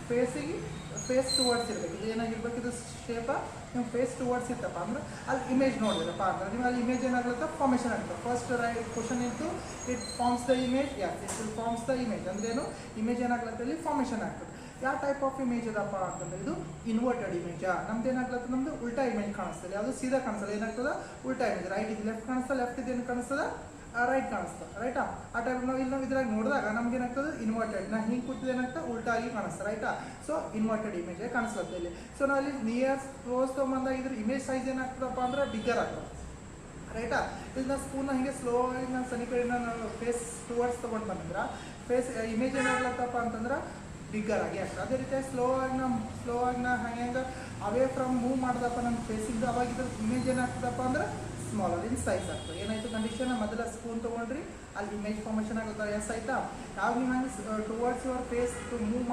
Face towards ಇರಬೇಕು. ಇದು ಏನಾಗಿರ್ಬೇಕು, ಇದು ಶೇಪ ನೀವು ಫೇಸ್ ಟುವರ್ಡ್ಸ್ ಇತ್ತಪ್ಪ ಅಂದ್ರೆ ಅಲ್ಲಿ ಇಮೇಜ್ ನೋಡಿದ್ರಪ್ಪ ಅಂದ್ರೆ ನೀವು ಅಲ್ಲಿ ಇಮೇಜ್ ಏನಾಗುತ್ತೆ, ಫಾರ್ಮೇಷನ್ ಆಗುತ್ತೆ. ಫಸ್ಟ್ ಕ್ವಶನ್ ಇತ್ತು, it forms the image. It will forms the image ಅಂದ್ರೆ ಏನು, ಇಮೇಜ್ ಏನಾಗ್ಲತ್ತೆ ಇಲ್ಲಿ ಫಾರ್ಮೇಷನ್ ಆಗ್ತದೆ. ಯಾವ ಟೈಪ್ ಆಫ್ ಇಮೇಜ್ ಅದಪ್ಪ ಅಂತಂದ್ರೆ ಇದು ಇನ್ವರ್ಟೆಡ್ ಇಮೇಜ್. ನಮ್ದು ಏನಾಗ್ಲತ್ತ, ನಮ್ದು ಉಲ್ಟಾ ಇಮೇಜ್ ಕಾಣಿಸ್ತದೆ, ಅದು ಸೀದಾ ಕಾಣಿಸ್ತದೆ, ಏನಾಗ್ತದ ಉಲ್ಟಾ ಇಮೇಜ್. ರೈಟ್ ಇದು ಲೆಫ್ಟ್ ಕಾಣಿಸ್ತದೆ, ಲೆಫ್ಟ್ ಇದು ಏನು ಕಾಣಿಸ್ತದ, ರೈಟ್ ಕಾಣಿಸ್ತದೆ, ರೈಟಾ. ಆ ಟೈಪ್ ನಾವು ಇಲ್ಲಿ ನಾವು ಇದ್ರಾಗ ನೋಡಿದಾಗ ನಮ್ಗೆ ಏನಾಗ್ತದೆ, ಇನ್ವರ್ಟೆಡ್. ನಾ ಹಿಂಗೆ ಕೂತಿದ್ದು ಏನಾಗ್ತದೆ, ಉಲ್ಟಾ ಆಗಿ ಕಾಣಿಸ್ತದೆ, ರೈಟಾ. ಸೊ ಇನ್ವರ್ಟೆಡ್ ಇಮೇಜ್ ಕಾಣಿಸ್ತದೆ ಇಲ್ಲಿ. ಸೊ ನಾವು ಇಲ್ಲಿ ನಿಯರ್ ಕ್ಲೋಸ್ ತೊಗೊಂಬಂದಾಗ ಇದ್ರ ಇಮೇಜ್ ಸೈಜ್ ಏನಾಗ್ತದಪ್ಪ ಅಂದ್ರೆ ಬಿಗ್ಗರ್ ಆಗ್ತದೆ, ರೈಟಾ. ಇಲ್ಲಿ ನಾವು ಸ್ಪೂನ್ನ ಹಿಂಗೆ ಸ್ಲೋ ಆಗಿ ನಾನು ಸನಿ ಕಡೆಯಿಂದ ನಾವು ಫೇಸ್ ಟುವರ್ಡ್ಸ್ ತೊಗೊಂಡು ಬಂದ್ರೆ ಫೇಸ್ ಇಮೇಜ್ ಏನಾಗ್ಲತ್ತಪ್ಪ ಅಂತಂದ್ರೆ ಬಿಗ್ಗರ್ ಆಗಿ ಆಗ್ತದೆ. ಅದೇ ರೀತಿ ಸ್ಲೋ ಆಗಿ ನಾ ಹಂಗೆ ಅವೇ ಫ್ರಮ್ ಮೂವ್ ಮಾಡ್ದಪ್ಪ ನಮ್ಮ ಫೇಸಿಂದ, ಅವಾಗ ಇದ್ರ ಇಮೇಜ್ ಏನಾಗ್ತದಪ್ಪ ಅಂದ್ರೆ ಸ್ಮಾಲರ್ ಇನ್ ಸೈಜ್ ಆಗ್ತದೆ. ಏನಾಯ್ತು ಕಂಡೀಷನ್, ಮೊದಲ ಸ್ಪೂನ್ ತೊಗೊಂಡ್ರಿ ಅಲ್ಲಿ ಇಮೇಜ್ ಫಾರ್ಮೇಷನ್ ಆಗುತ್ತೆ, ಎಸ್ ಆಯ್ತಾ. ಯಾವ ನೀವು ಹಂಗೆ ಟುವರ್ಡ್ಸ್ ಯುವರ್ ಫೇಸ್ ಮೂವ್ ಮಾಡಿ